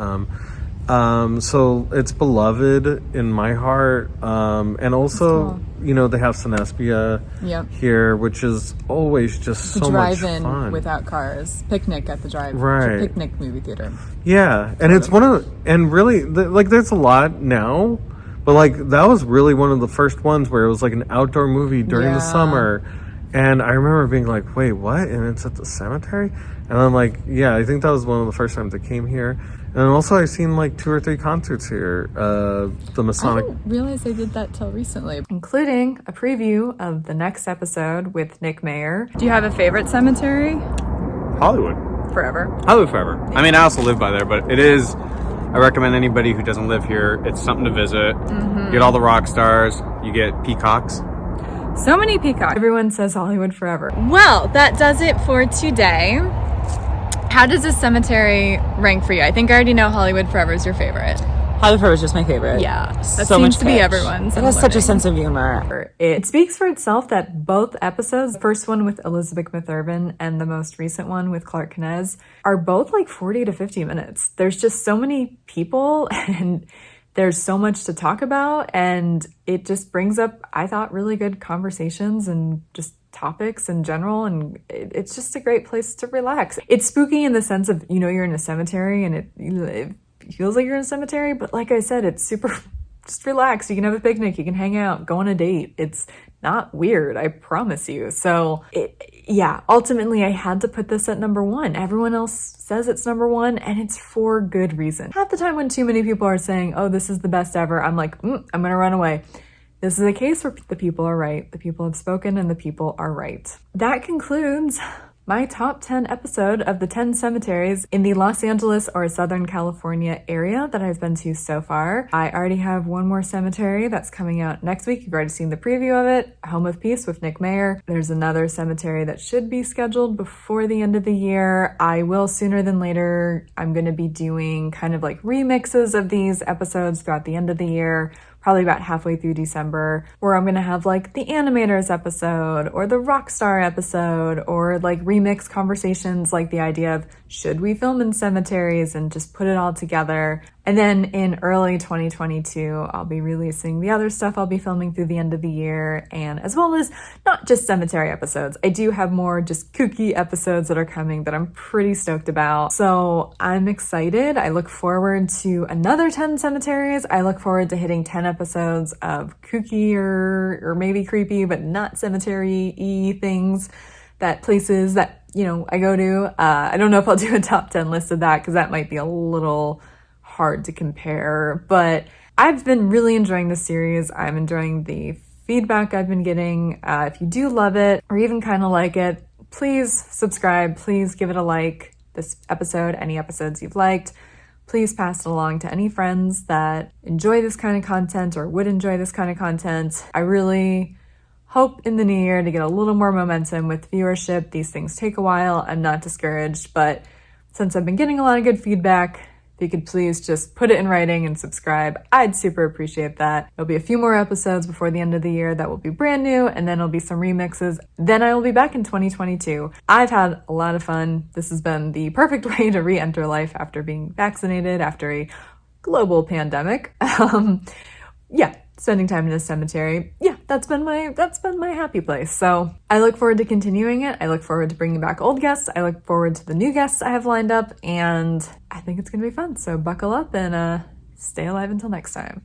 so it's beloved in my heart. And also, you know, they have Sinespia here, which is always just so much fun.
Drive-in without cars, picnic at the drive-in,
Right.
picnic movie theater.
Yeah, and it's one of the, and really, like there's a lot now, but like that was really one of the first ones where it was like an outdoor movie during the summer. And I remember being like, wait, what? And it's at the cemetery? And I'm like, yeah, I think that was one of the first times I came here. And also I've seen like 2 or 3 concerts here. The Masonic.
I didn't realize they did that till recently.
Including a preview of the next episode with Nick Mayer.
Do you have a favorite cemetery?
Hollywood.
Forever.
Hollywood forever. I mean, I also live by there, but it is, I recommend anybody who doesn't live here, it's something to visit. You get all the rock stars, you get peacocks.
So many peacocks.
Everyone says Hollywood forever.
Well, that does it for today. How does this cemetery rank for you? I think I already know Hollywood Forever is your favorite.
Hollywood Forever is just my favorite.
Yeah, that
so
seems
much
to be
pitch.
everyone's.
It has such a sense of humor.
It speaks for itself that both episodes, the first one with Elizabeth Mathervin and the most recent one with Clark Canez, are both like 40 to 50 minutes. There's just so many people and there's so much to talk about, and it just brings up, I thought, really good conversations and just topics in general, and it's just a great place to relax. It's spooky in the sense of, you know, you're in a cemetery and it feels like you're in a cemetery, but like I said, it's super, just relax. You can have a picnic, you can hang out, go on a date. It's not weird, I promise you. So yeah, ultimately I had to put this at number 1. Everyone else says it's number 1, and it's for good reason. Half the time when too many people are saying, oh, this is the best ever, I'm like, I'm gonna run away. This is a case where the people are right, the people have spoken, and the people are right. That concludes my top 10 episode of the 10 cemeteries in the Los Angeles or Southern California area that I've been to so far. I already have one more cemetery that's coming out next week. You've already seen the preview of it, Home of Peace with Nick Mayer. There's another cemetery that should be scheduled before the end of the year. I will sooner than later. I'm going to be doing kind of like remixes of these episodes throughout the end of the year, probably about halfway through December, where I'm gonna have like the Animators episode or the Rockstar episode, or like remix conversations, like the idea of should we film in cemeteries, and just put it all together. And then in early 2022, I'll be releasing the other stuff I'll be filming through the end of the year, and as well as not just cemetery episodes. I do have more just kooky episodes that are coming that I'm pretty stoked about. So I'm excited. I look forward to another 10 cemeteries. I look forward to hitting 10 episodes of kooky or maybe creepy, but not cemetery-y things, that places that, you know, I go to. I don't know if I'll do a top 10 list of that because that might be a little hard to compare, but I've been really enjoying this series. I'm enjoying the feedback I've been getting. If you do love it or even kind of like it, please subscribe, please give it a like, this episode, any episodes you've liked. Please pass it along to any friends that enjoy this kind of content or would enjoy this kind of content. I really hope in the new year to get a little more momentum with viewership. These things take a while. I'm not discouraged, but since I've been getting a lot of good feedback, if you could please just put it in writing and subscribe, I'd super appreciate that. There'll be a few more episodes before the end of the year that will be brand new, and then there'll be some remixes. Then I will be back in 2022. I've had a lot of fun. This has been the perfect way to re-enter life after being vaccinated, after a global pandemic. Yeah, spending time in a cemetery. Yeah, that's been my happy place. So I look forward to continuing it. I look forward to bringing back old guests. I look forward to the new guests I have lined up, and I think it's gonna be fun. So buckle up and stay alive until next time.